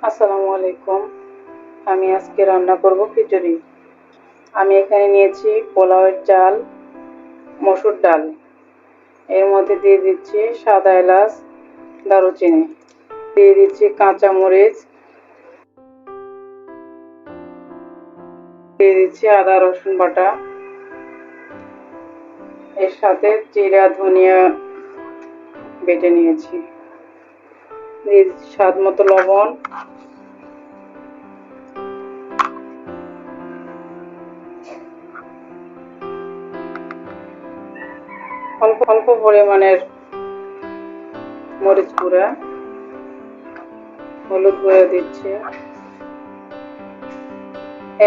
আসসালামু আলাইকুম। আমি আজকে রান্না করব খিচুড়ি। আমি এখানে নিয়েছি পোলাওয়ের চাল, মসুর ডাল। এর মধ্যে দিয়ে দিচ্ছি সাদা এলাচ, দারুচিনি, দিয়ে দিচ্ছি কাঁচা মরিচ, দিয়ে দিচ্ছি আদা রসুন বাটা, এর সাথে জিরা ধনিয়া বেটে নিয়েছি, দিয়ে দিচ্ছি স্বাদ মতো লবণ, অল্প অল্প পরিমাণের মরিচ গুঁড়া, হলুদ গুঁড়া দিচ্ছি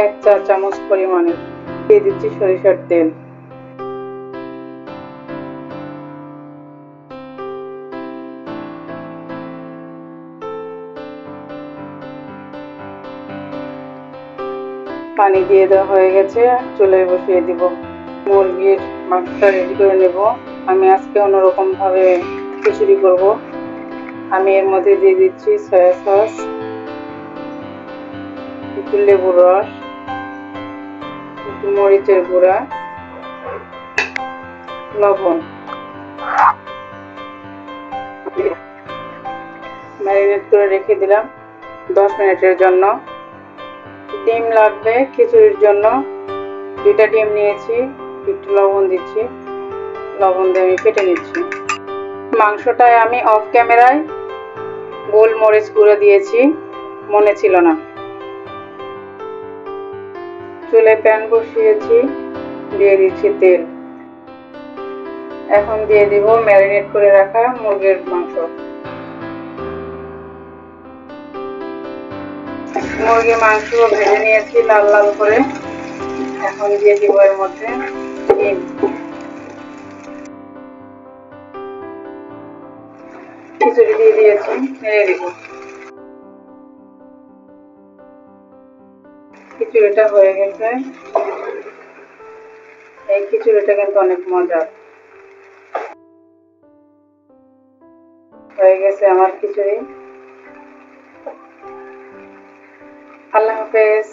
1 চা চামচ পরিমাণের, দিয়ে দিচ্ছি সরিষার তেল। পানি দিয়ে দেওয়া হয়ে গেছে, চুলায় বসিয়ে দিব। মুরগির মাংসটা রেডি করে নেব। আমি আজকে অন্যরকম ভাবে খিচুড়ি করব। আমি এর মধ্যে দিয়ে দিচ্ছি সয়া সস, একটু লেবুর রস, একটু মরিচের গুঁড়া, লবণ। ম্যারিনেট করে রেখে দিলাম 10 মিনিটের জন্য। ডিম লাগবে খিচুড়ির জন্য, 2টা ডিম নিয়েছি, একটু লবণ দিচ্ছি, লবণ দিয়ে আমি ফেটে নিচ্ছি। মাংসটায় আমি অফ ক্যামেরায় গোলমরিচ গুঁড়ো দিয়েছি, মনে ছিল না। চুলায় প্যান বসিয়েছি, দিয়ে দিচ্ছি তেল। এখন দিয়ে দিব ম্যারিনেট করে রাখা মুরগির মাংস। মুরগির মাংস ভেজে নিয়েছি লাল লাল করে। এখন দিয়ে দিব এর মধ্যে ডিম। খিচুড়ি দিয়ে দিয়েছি, নেড়ে দিব। খিচুড়িটা হয়ে গেছে। এই খিচুড়িটা কিন্তু অনেক মজার। হয়ে গেছে আমার খিচুড়ি। আল্লাহ হাফেজ।